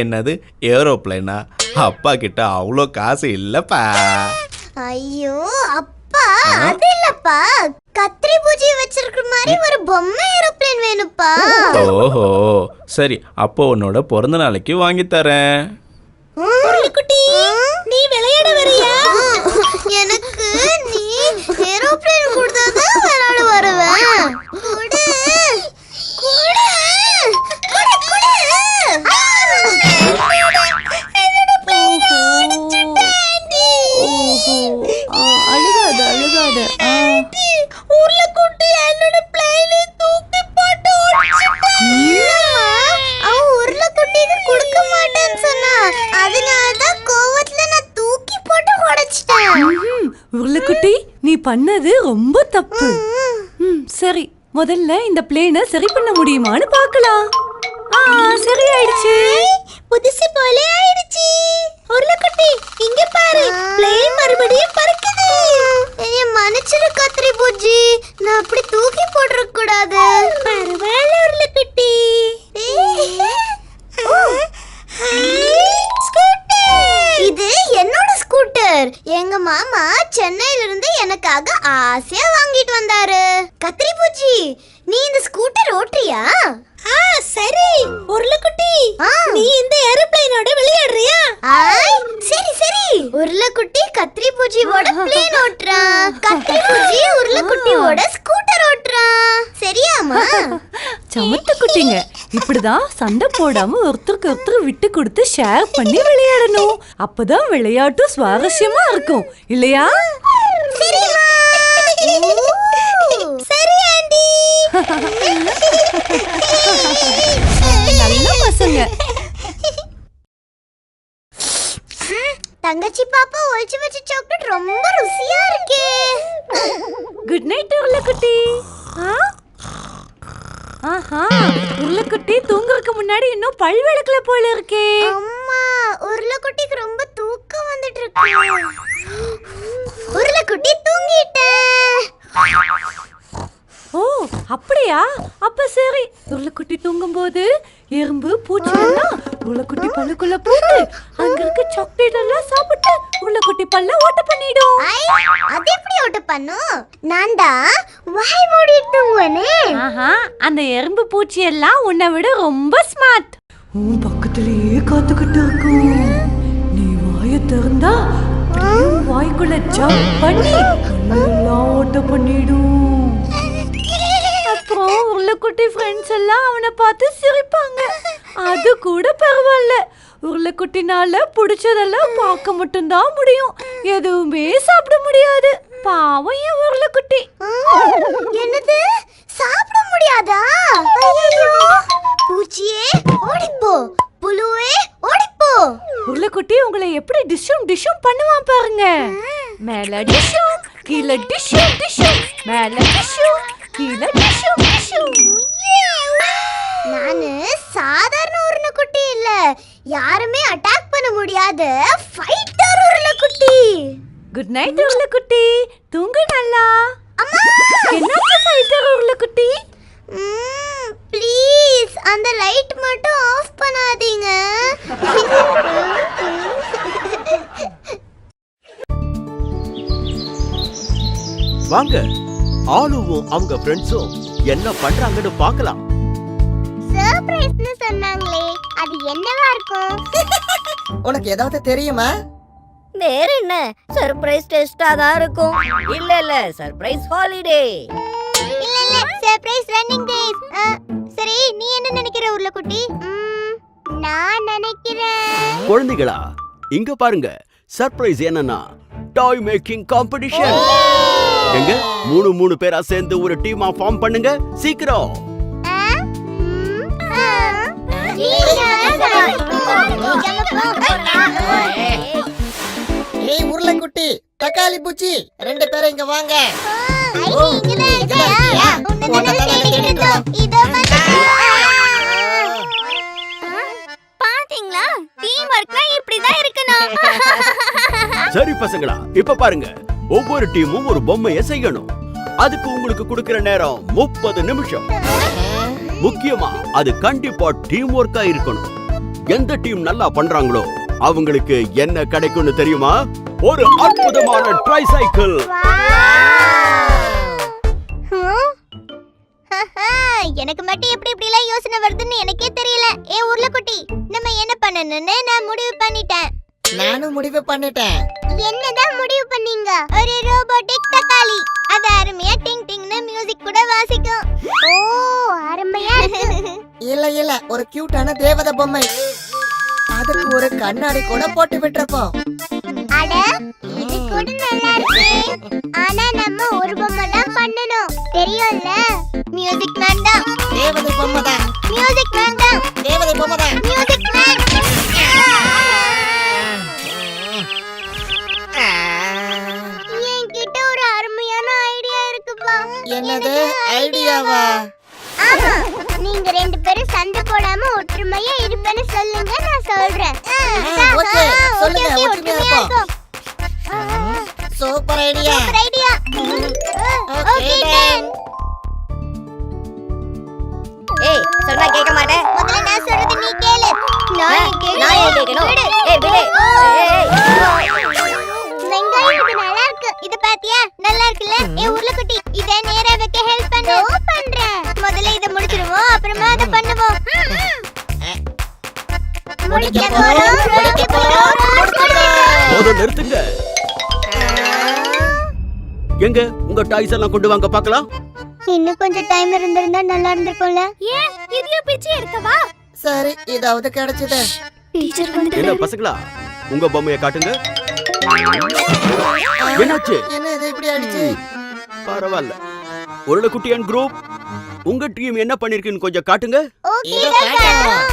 என்னது ஏரோப்ளைனா? அப்பா கிட்ட அவ்வளோ காசு இல்லப்பா. ஐயோ அப்பா, அது இல்லப்பா, கத்திரி பூஜை வச்சிருக்கிற மாதிரி ஒரு பொம்மை ஏரோப்ளேன் வேணுப்பா. ஓஹோ சரி, அப்போ உன்னோட பிறந்த நாளைக்கு வாங்கி தரேன். குட்டி, நீ விளையாட வரியா? எனக்கு நீ ஏரோப்ளேன் கொடுத்தாதான் விளையாட வருவேன். குடு குடு குடு குடு. அழுகாத அழுகாத. ஊர்ல குட்டி என்னோட பிளேனை தூக்கி போட்டு அவன் ஊர்ல குட்டிக்கு கொடுக்க மாட்டேன்னு சொன்னா, அதனாலதான் கோவத்துல நான் தூக்கி போட்டு உடைச்சிட்டேன். உருளைக்குட்டி, நீ பண்ணது ரொம்ப தப்பு. சரி, முதல்ல இந்த பிளேனை சரி பண்ண முடியுமான்னு பார்க்கலாம். சரி ஆயிடுச்சு. புதுசு போல ஆயிடுச்சு. உருளைக்குட்டி, இங்க பாரு, பிளேன் மறுபடியும் பறக்குது. என்னைய மன்னிச்சிரு கத்திரி பூஜி, நான் அப்படி தூக்கி போட்டுற கூடாது. பரவாயில்ல உருளைக்குட்டி. இது என்னோட ஸ்கூட்டர். எங்க மாமா சென்னையில இருந்து எனக்காக ஆசையா வாங்கிட்டு வந்தாரு. கத்திரி பூச்சி, நீ இந்த ஸ்கூட்டர் ஓட்டுறியா? சரி உருளைக்குட்டி, நீ இந்த ஏரோப்ளேனோட விளையாடுறியா? சரி சரி. உருளைக்குட்டி கத்திரி பூச்சியோட பிளேன் ஓட்டுறான், கத்திரி பூச்சி உருளைக்குட்டியோட ஸ்கூட்டர் ஓட்டுறான். சரியாமா? சமத்து குட்டிங்க, இப்படிதான் சண்டை போடாம ஒருத்தருக்கு ஒருத்தர் விட்டு கொடுத்து ஷேர் பண்ணி விளையாடணும். அப்பதான் விளையாட்டு சுவாரஸ்யமா இருக்கும், இல்லையா? சரிமா. சரி ஆண்டி. நல்ல பசங்க. தங்கச்சி பாப்பா ஒளிச்சு வச்ச சாக்லேட் ரொம்ப ருசியா இருக்கே. Good night உருளைக்குட்டி. ஆஹா, உருளைக்குட்டி தூங்குறதுக்கு முன்னாடி இன்னும் பல் விளக்கல போல இருக்கே. அம்மா, உருளைக்குட்டிக்கு ரொம்ப தூக்கம் வந்துட்டு இருக்கு. உருளைக்குட்டி தூங்கிட்டே. ஓ அப்படியா? அப்ப சரி. உருளைக்குட்டி தூங்கும் போது எறும்பு பூச்சி எல்லாம் உருளைக்குட்டி பல்லுக்குள்ள போட்டு அங்க இருக்க சாக்லேட் எல்லாம் சாப்பிட்டு உருளைக்குட்டி பல்ல ஓட்ட பண்ணிடும். அது எப்படி ஓட்ட பண்ணும்? நான் தான் வாய் மூடி தூங்குவேனே. ஆஹா, அந்த எறும்பு பூச்சி எல்லாம் உன்னை விட ரொம்ப ஸ்மார்ட். உன் பக்கத்திலேயே காத்துக்கிட்டு இருக்கும். நீ வாயை திறந்தா வாய்க்குள்ள ஜம்ப் பண்ணி எல்லாம் ஓட்ட பண்ணிடும். அப்புறம் உருளைக்குட்டி ஃப்ரெண்ட்ஸ் எல்லாம் அவனை பார்த்து சிரிப்பாங்க. அது கூட பரவாயில்ல, உருளைக்குட்டினால பிடிச்சதெல்லாம் பார்க்க மட்டும்தான் முடியும், எதுவுமே சாப்பிட முடியாது. பாவம் என் உருளைக்குட்டி. என்னது, சாப்பிட முடியாதா? பூச்சியே ஓடிப்போ, புழுவே ஓடிப்போ. உருளைக்குட்டி உங்களை எப்படி டிஷ்ஷும் பண்ணுவான் பாருங்க. மேல டிஷ்ஷும், கீழே டிஷ்ஷும், மேல டிஷ்ஷும், கீழே டிஷ்ஷும். நானு சாதாரண உருளைக்குட்டி இல்ல, யாருமே அட்டாக் பண்ண முடியாத ஃபைட்டர் உருளைக்குட்டி. குட் நைட் உருளைக்குட்டி, தூங்கு நல்லா. என்னாச்சு ஃபைட்டர் உருளைக்குட்டி? ப்ளீஸ் அந்த லைட் மட்டும் ஆஃப் பண்ணாதீங்க. வாங்க, ஆளுவும் அவங்க ஃப்ரெண்ட்ஸும் என்ன பண்றாங்கன்னு பார்க்கலாம். சர்ப்ரைஸ்னு சொன்னாங்களே, அது என்னவா இருக்கும்? உனக்கு ஏதாவது தெரியுமா? வேற என்ன, சர்ப்ரைஸ் டெஸ்டா தான் இருக்கும். இல்ல சர்ப்ரைஸ் ஹாலிடே. இல்ல சர்ப்ரைஸ் ரன்னிங் டேஸ். சரி, நீ என்ன நினைக்கிற உருளைக்குட்டி? நான் நினைக்கிறேன். குழந்தைகளா, இங்க பாருங்க, சர்ப்ரைஸ் என்னன்னா டாய் மேக்கிங் காம்படிஷன். எங்க 3 பேரா சேர்ந்து ஒரு டீமா ஃபார்ம் பண்ணுங்க சீக்கிரம். ஏய் உருளைக்குட்டி, தக்காளி பூச்சி, 2 பேரும் இங்க வாங்க. பாத்தீங்களா, டீம் வர்க்னா இப்படிதான் இருக்கணும். சரி பசங்களா, இப்ப பாருங்க, ஒவ்வொரு டீமும் ஒரு பொம்மையை செய்யணும். அதுக்கு உங்களுக்கு கொடுக்கிற நேரம் 30 நிமிஷம். முக்கியமா அது கண்டிப்பா டீம் ஒர்க்கா இருக்கணும். எந்த டீம் நல்லா பண்றாங்களோ அவங்களுக்கு என்ன கிடைக்கும்னு தெரியுமா? ஒரு அற்புதமான ட்ரைசைக்கிள். எனக்கு மட்டும் எப்படி இப்படி எல்லாம் யோசனை வருதுன்னு எனக்கே தெரியல. உருளைக்குட்டி, நம்ம என்ன பண்ணணும்னு நான் முடிவு பண்ணிட்டேன். நானும் முடிவு பண்ணிட்டேன். என்னதான் முடிவு பண்ணீங்க? ஒரு ரோபோட்டிக் தக்காளி. அது அருமையா டிங் டிங்னு மியூசிக் கூட வாசிக்கும். ஓ, அருமையா இல்ல ஒரு கியூட்டான தேவதை பொம்மை. அதுக்கு ஒரு கண்ணாடி கூட போட்டு விட்டுறப்போம். அட, இது கூட நல்லா இருக்கு. ஆனா நம்ம ஒரு பொம்மை தான் பண்ணணும். தெரியும்ல? மியூசிக் மேன் தான். தேவதை பொம்மை தான். மியூசிக் மேன் தான். தேவதை பொம்மை தான். Music man. என்கிட்ட ஒரு அருமையான ஐடியா இருக்குப்பா. என்னது ஐடியாவா? ஆமா, நீங்க ரெண்டு பேரும் சண்டை போடாம ஒற்றுமையா இருப்பேன்னு சொல்லுங்க, நான் சொல்றேன். ஓகே, சொல்லுங்க, ஓகே, ஒற்றுமையா இருப்போம். Super idea. Super idea. Okay done. ஏய் சொன்னா கேட்க மாட்டே. முதல்ல நான் சொல்றது நீ கேளு. நான் கேட்கணும். ஏய் விடு. வெங்காயம் இது நல்லா இருக்கு. இது பாத்தியா? நல்லா இருக்குல்ல? உருளைக்குட்டி, இத நேரா வைக்க ஹெல்ப் பண்ணு. பண்றேன். முதல்ல இத முடிச்சிடுவோம், அப்புறமா அத பண்ணுவோம். முடிக்க போறோம். போதும், நிறுத்துங்க. எங்க உங்க டாய்ஸ் எல்லாம் கொண்டு வாங்க பார்க்கலாம். இன்னும் கொஞ்சம் டைம் இருந்திருந்தா நல்லா இருந்திருக்கும்ல. ஏன் இதையோ பிச்சை எடுக்கவா? சரி, இதாவது கிடைச்சது. டீச்சர் வந்து என்ன பசங்களா, உங்க பொம்மையை காட்டுங்க. என்னாச்சு? என்ன இது இப்படி ஆயிடுச்சு? பரவாயில்ல. உருளைக்குட்டி அண்ட் குரூப், உங்க டீம் என்ன பண்ணிருக்குன்னு கொஞ்சம் காட்டுங்க. ஓகே இதோ தான். காட்டுறோம்.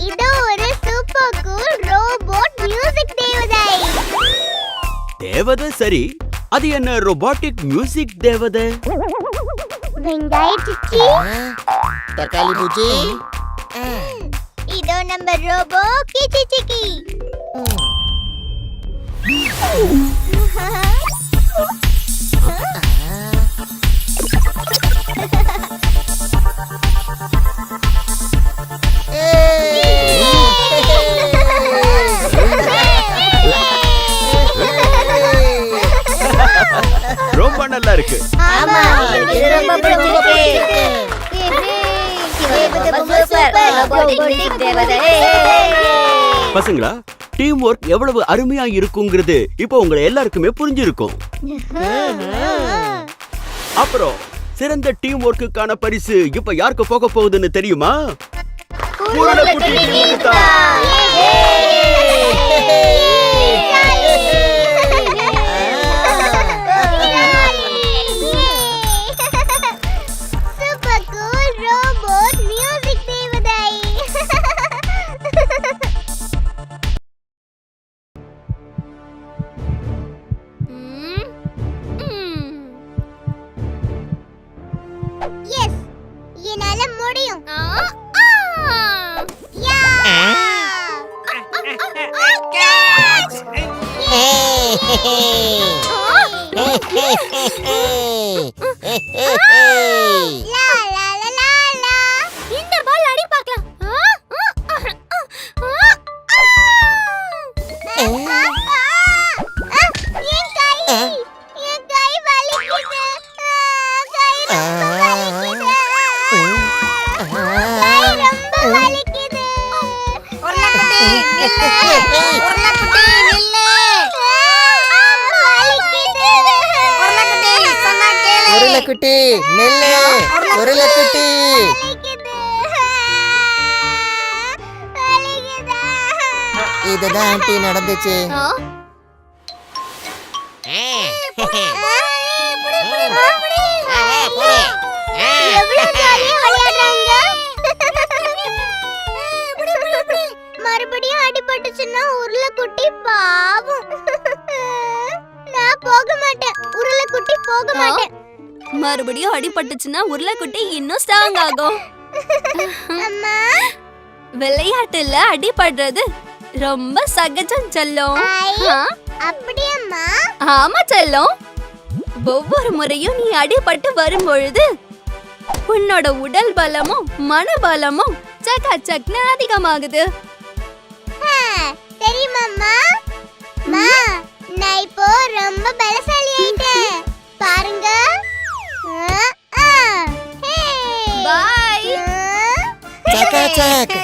இதோ ஒரு சூப்பர் கூல் ரோபோட் மியூசிக் தேவதை. தேவதை சரி, அது என்ன ரோபோட்டிக் மியூசிக் தேவதை? வெங்காய சிச்சி, தக்காளி பூச்சி. இதோ நம்ம ரோபோ கிச்சி சிக்கி. ரொம்ப நல்லா இருக்கு. ஆமா, இது ரொம்ப பிடிச்சிருக்கு. சூப்பர் ரோபோட்டிக் தேவதை. பசங்களா, டீம் ஒர்க் எவ்வளவு அருமையா இருக்குங்கிறது இப்போ உங்க எல்லாருக்குமே புரிஞ்சிருக்கும். அப்புறம் சிறந்த டீம் ஒர்க்குக்கான பரிசு இப்ப யாருக்கு போக போகுதுன்னு தெரியுமா? உருளைக்குட்டி டீமுக்கு தான். சூப்பர் கூல் ரோபோட் மியூசிக் தேவதை. எஸ், என்னால முடியும். லா லா லா லா லா. இந்த பால் அடி பார்க்கலாம். என் கை வலிக்குது. கை ரொம்ப வலிக்குது. உருளைக்குட்டி நில்லு. உருளைக்குட்டி நெல்லு. உருளைக்குட்டி. இதுதான் ஆண்டி நடந்துச்சு. மறுபடியும் அடிபட்டுச்சுன்னா உருளைக்குட்டி பாவம். நான் போக மாட்டேன். உருளைக்குட்டி போக மாட்டேன். மறுபடியும் அடிபட்டுச்சுன்னா உருளைக்குட்டி இன்னும் ஸ்ட்ராங் ஆகும். அம்மா, விளையாட்டுல அடிபடுறது ரொம்ப சகஜம் செல்லம். ஆ? அப்படியம்மா? ஆமா செல்லம். ஒவ்வொரு முறையும் நீ அடிபட்டு வரும்பொழுது உன்னோட உடல் பலமும் மனபலமும் சக்கன்னு அதிகமாகுது. அம்மா மா நான் இப்போ ரொம்ப பலசாலி ஆயிட்டேன் பாருங்க பாய் சக்க சக்க